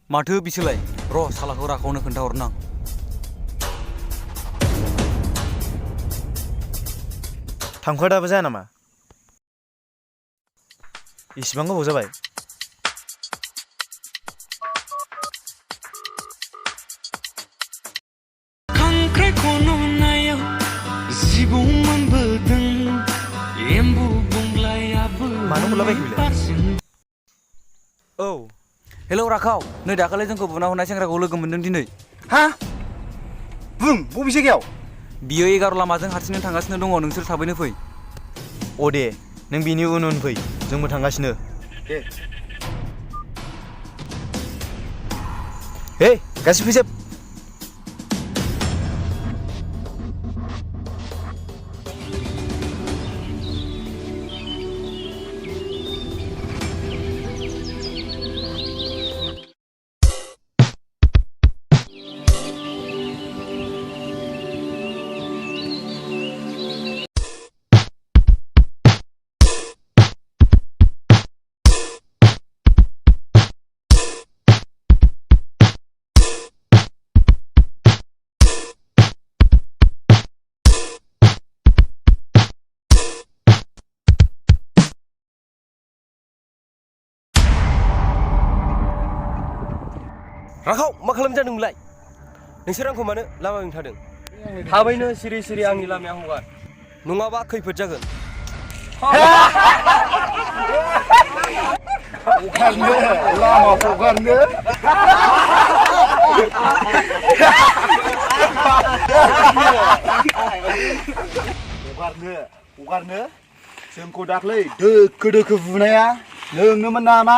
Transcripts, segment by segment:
माथो बिसोलाय र' सालाखौ राखावनो खोन्थाहरनां थांखादाबो जाया नामा इसिबां गोबाव जाबाय खांख्राइ खन'नायाव जिबौ मोनबोदों एम्बु बंग्लायाबो मानो हरलाबायखो बेलाय औ हेलौ राखाव नै दाखालि जोंखौ बुना हरनाय सेंग्राखौ लोगो मोनदों दिनै हा बुं बबे जायगायाव बियो 11 लामाजों हारसिंनो थांगासिनो दङ नोंसोर थाबैनो फै अ दे नों बिनि उन उन फै जोंबो थांगासिनो दे हे गासिबो फैजोब राखाव मा खालामनो जादोंमोनलाय नोंसोर आंखौ मानो लामाजों थादों थाबैनो सिरि सिरि आंनि लामायाव हगार नङाबा खैफोद जागोन हगारनो लामा हगारनो हगारनो जोंखौ दाख्लै दोखो दोखो बुनाया नोंनोमोन नामा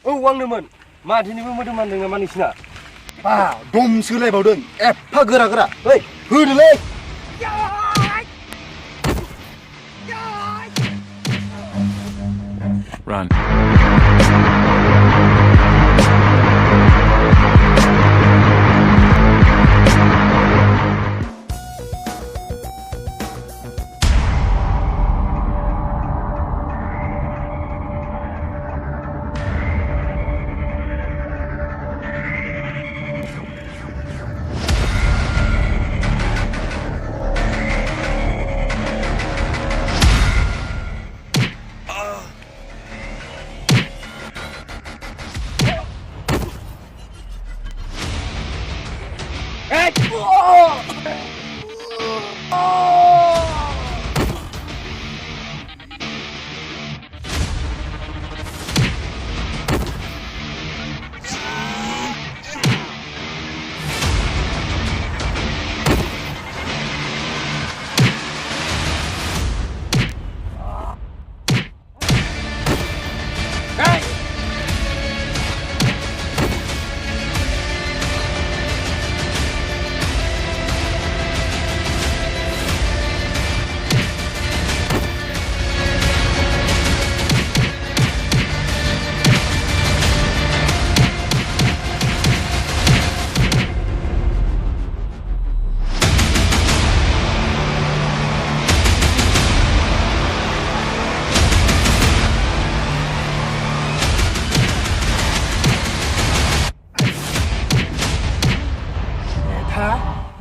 औ आंनोमोन मा दिनैबो मोदोम मानदों नामा नोंसिना बा दम सोलायबावदों एफा गोरा गोरा ओइ होदोलै Run.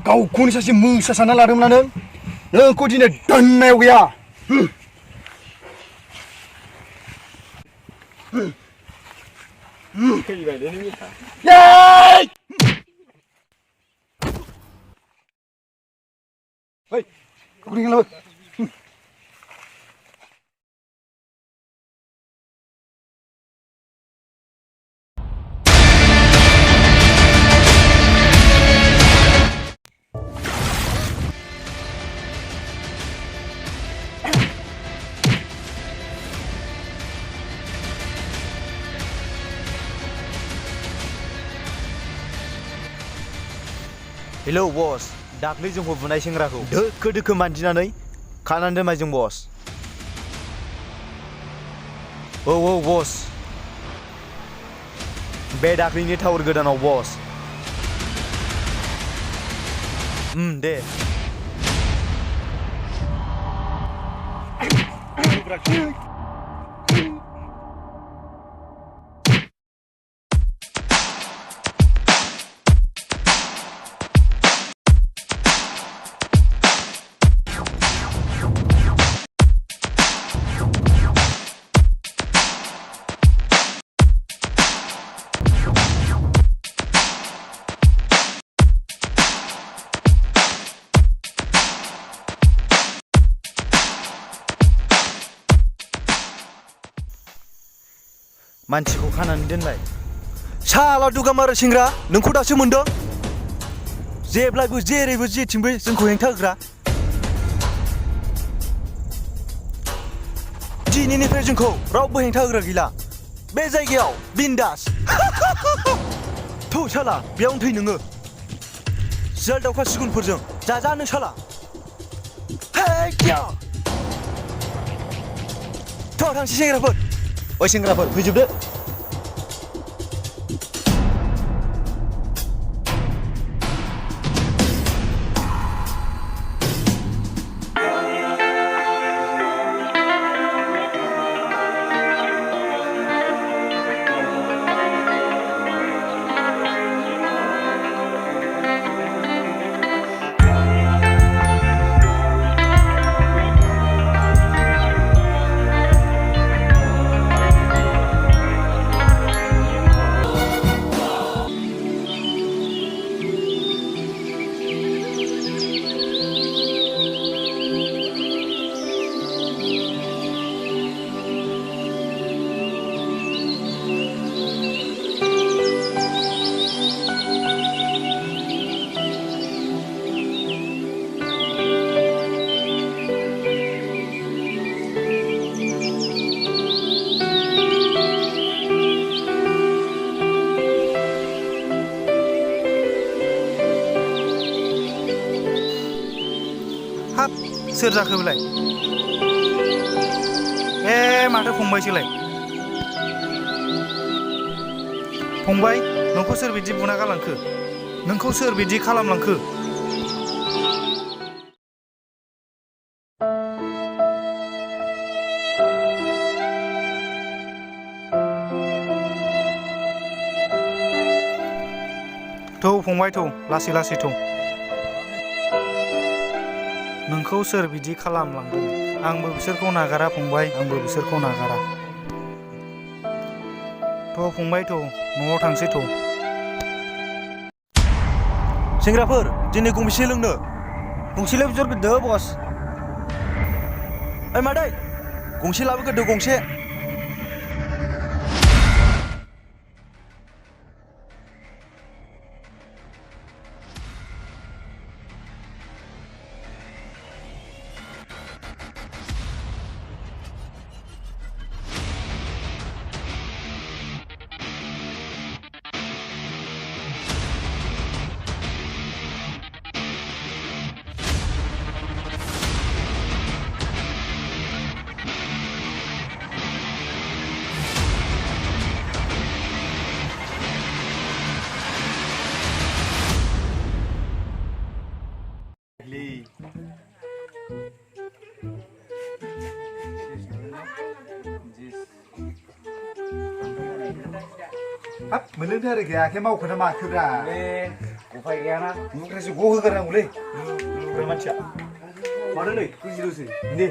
गावखौनो सासे मोसा सानना लादोंमोन नों नोंखौ दिनै दोननायाव गैया हेलौ बस दाख्लै जोंखौ बुनाय सेंग्राखौ दोखो दोखो मानजिनानै खानानै दोनबाय जों बस औ बस बे दाख्लैनि टावार गोदानाव बस दे मानसिखौ खानानै दोनलाय साला दुगामारा सेंग्रा नोंखौ दासो मोनदों जेब्लायबो जेरैबो जेथिंबो जोंखौ हेंथा होग्रा दिनैनिफ्राय जोंखौ रावबो हेंथा होग्रा गैला बे जायगायाव बिन्दास थौ साला बेयावनो थै नोङो जोल दावखा सिगुनफोरजों जाजानो साला थ' थांसै सेंग्राफोर ओइ सेंग्राफोर फैजोबदो सोर जाखो बेलाय माथो फंबायसोलाय फंबाय नोंखौ सोर बिदि बुना गालांखो नोंखौ सोर बिदि खालामलांखो थौ फंबाय थौ लासै लासै थौ नोंखौ सोर बिदि खालामलांदों आंबो बिसोरखौ नागारा फंबाय आंबो बिसोरखौ नागारा थ' फंबाय थ' न'आव थांसै थ' सेंग्राफोर दिनै गंबेसे लोंनो गंसेल' बिहरग्रोदो बस ओइ मादै गंसे लाबोग्रोदो गंसे हाब मोनलोंथो आरो गैया आखाइ मावखोना माखोब्रा उफाय गैयाना नोंनिफ्रायसो गहोग्रोनांगौलै मानसिया माथो नै बुजिल'सै दे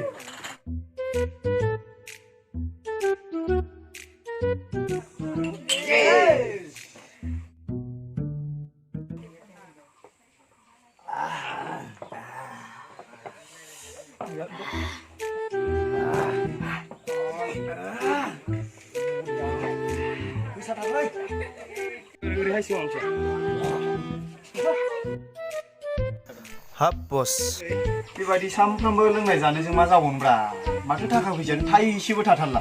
हाब बस बेबायदि सानफ्रोमबो लोंनाय जानायजों मा जाबावनोब्रा माथो थाखा फैसायानो थाइसेबो थाथारला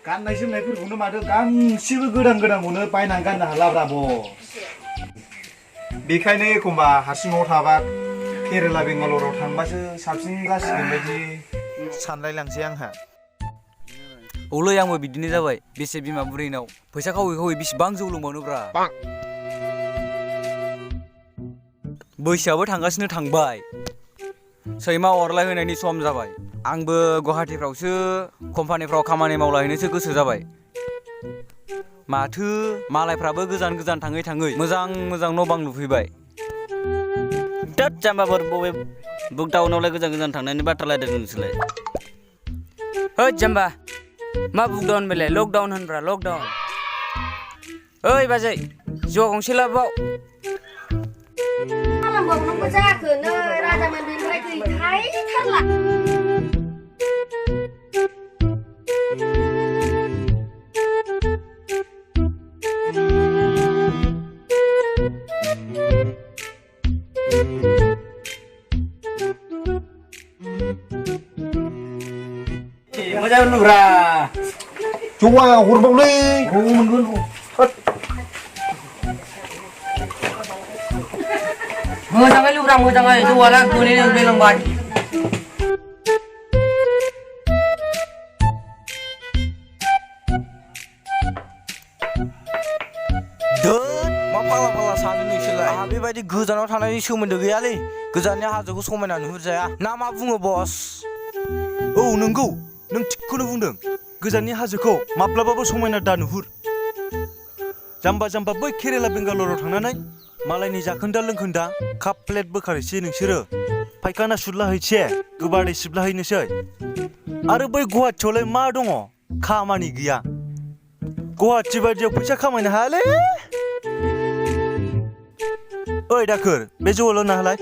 गाननाय जोमनायफोरखौनो माथो गांसेबो गोदान गोदानखौनो बायनानै गाननो हालाब्रा बस बेखायनो एखमबा हारसिं न'आव थाबा केरेला बेंगालराव थांबासो साबसिन जासिगोन बायदि सानलायलांसै आंहा औलै आंबो बिदिनो जाबाय बेसे बिमा बुरैनाव फैसा खावै खावै बेसेबां जौ लोंबावनोब्रा बैसोआबो थांगासिनो थांबाय सैमा अरलाय होनायनि सम जाबाय आंबो गुवाहाटीफ्रावसो कम्पानिफ्राव खामानि मावलाहैनोसो गोसो जाबाय माथो मालायफ्राबो गोजान गोजान थाङै थाङै मोजां मोजां न' बां लुफैबाय तात जाम्बाफोर बबे बुकडाउनावलाय गोजान गोजान थांनायनि बाथ्रा रायलायदों नोंसोरलाय ओइ जाम्बा मा बुकडाउन बेलाय लकडाउन होनब्रा लकडाउन ओइ बाजै जौ गंसे लाबोबाव खालामबावनांगौ जाखो नै राजामोननिफ्राय गैथारला मोजां नुब्रा जौआ हरबावलै मोनगोन मोजाङै लुब्रा मोजाङै जौआला गोलैनो बेलांबाय मा फाला फाला सानो नोंसोरलाय आंहा बेबायदि गोजानाव थानायनि सोमोन्दो गैयालै गोजाननि हाजोखौ समायना नुहुरजाया ना मा बुङो बस औ नंगौ नों थिगखौनो बुंदों गोजाननि हाजोखौ माब्लाबाबो समायना दा नुहुर जाम्बा जाम्बा बै केरेला बेंगालराव थांनानै मालायनि जाखोन्दा लोंखोन्दा काप प्लेट बोखारैसै नोंसोरो फायखाना सुदलाहैसे गोबारै सिबलाहैनोसै आरो बै गुवाहाटियावलाय मा दङ खामानि गैया गुवाहाटि बायदियाव फैसा खामायनो हायालै ओइ दाखोर बे जौआ लोंना होलाय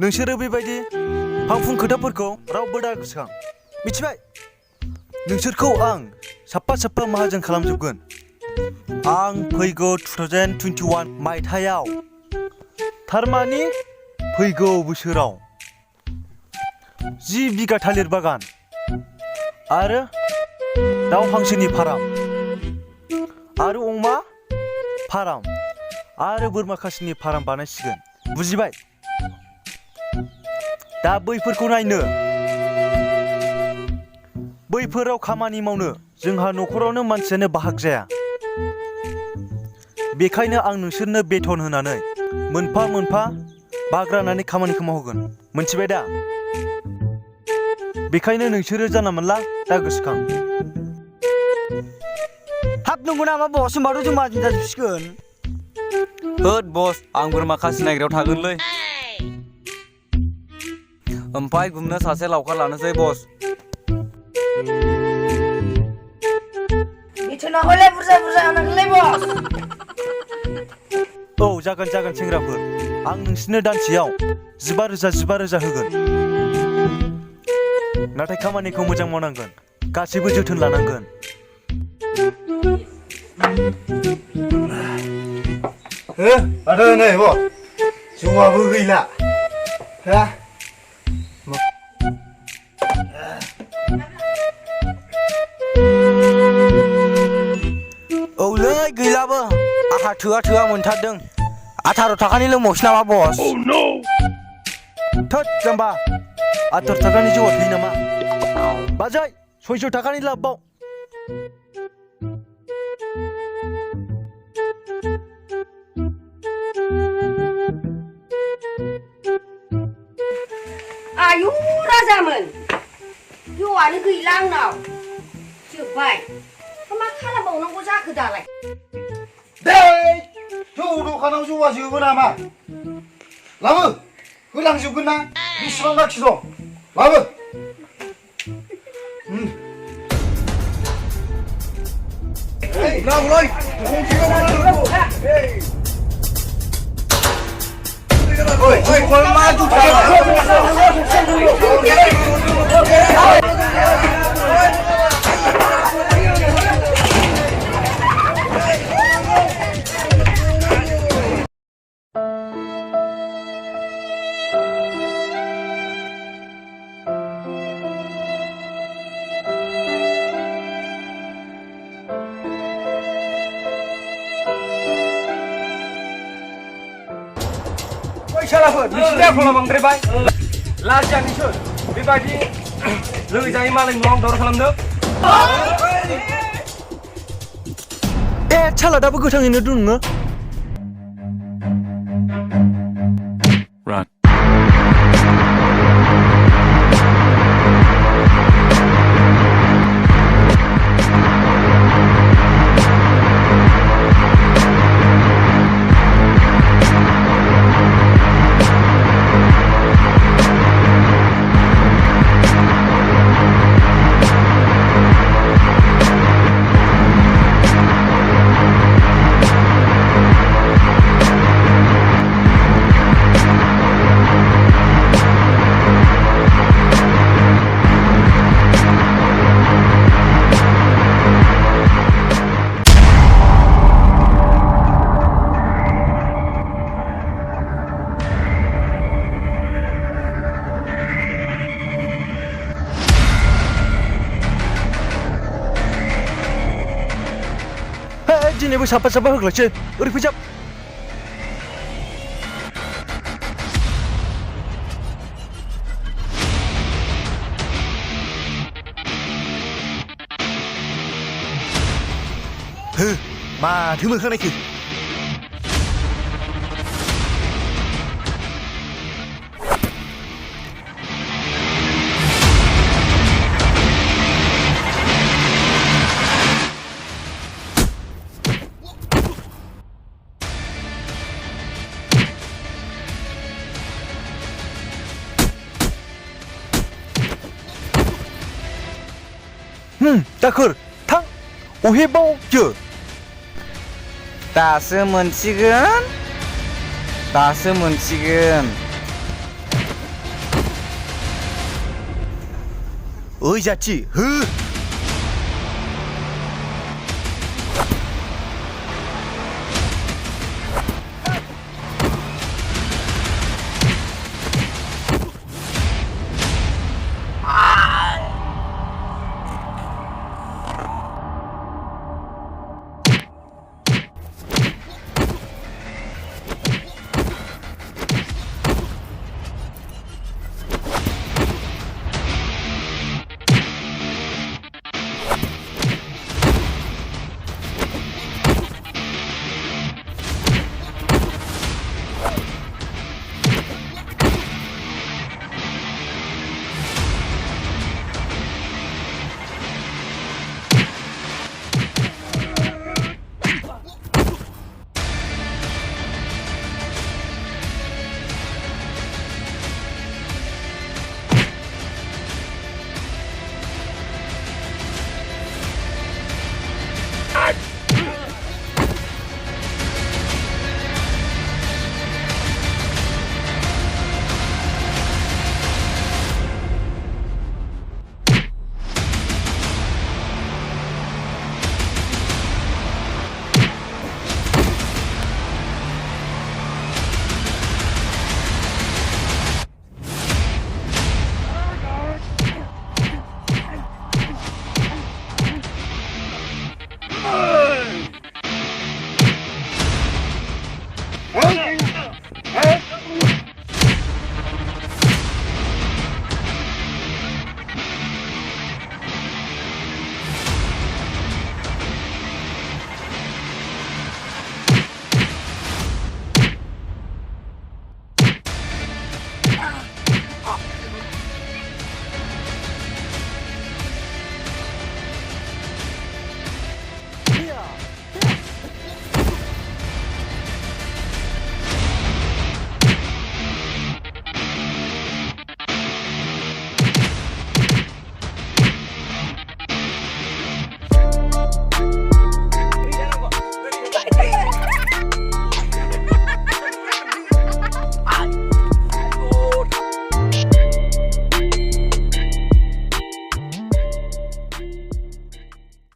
नोंसोरो बेबायदि फांफुं खोथाफोरखौ रावबो दा गोसोखां मिथिबाय नोंसोरखौ आं साफा साफा माहाजोन खालामजोबगोन आं फैगौ 2021 मायथाइयाव थारमानि फैगौ बोसोराव 10 बिगा थालिर बागान आरो दाउ हांसोनि फाराम आरो अमा फाराम आरो बोरमा खासिनि फाराम बानायसिगोन बुजिबाय दा बैफोरखौ नायनो बैफोराव खामानि मावनो जोंहा न'खरावनो मानसियानो बाहाग जाया बेखायनो आं नोंसोरनो बेथन होनानै मोनफा मोनफा बाहाग राननानै खामानिखौ मावहोगोन मोनथिबाय दा बेखायनो नोंसोरो जानला मोनला दा गोसोखां हाब नंगौ नामा बस होनबाथ' जों माजों जाजोबसिगोन होद बस आं बोरमा खासि नागिराव थागोनलै ओमफ्राय गुमनो सासे लावखार लानोसै बस बिथोना हले बुरजा बुरजा होनांगोनलै बस औ जागोन जागोन सेंग्राफोर आं नोंसोरनो दानसेयाव 15,000 होगोन नाथाय खामानिखौ मोजां मावनांगोन गासैबो जोथोन लानांगोन आरो नै ब जौआबो गैला हा औलै गैलाबो आहा थोआ मोनथारदों 18 थाखानि लोंबावसै नामा बस थोद जाम्बा 18 थाखानि जौआ थोयो नामा बाजै 600 थाखानि लाबबाव आयु राजामोन जौआनो गैला आंनाव जोब्बाय मा खालामबावनांगौ जाखो दालाय दे जौ दखानाव जौआ जोबो नामा लाबो होलांजोबगोन ना बेसेबां बाखि दं लाबो लाबोलाय फैसालाफोर नोंसिनि आखला बांद्रायबाय लाजिया नोंसोर बेबायदि लोगो जायै मालाय न'आव दावराव खालामदों सालादाबो गोथाङैनो दं नोङो दिनैबो साफा साफा होग्लायसै ओरै फैजाब हो माथो मोखांनायखो दाखोर थां अहेबावसो दासो मोनसिगोन दासो मोनसिगोन ओइ जाथि हो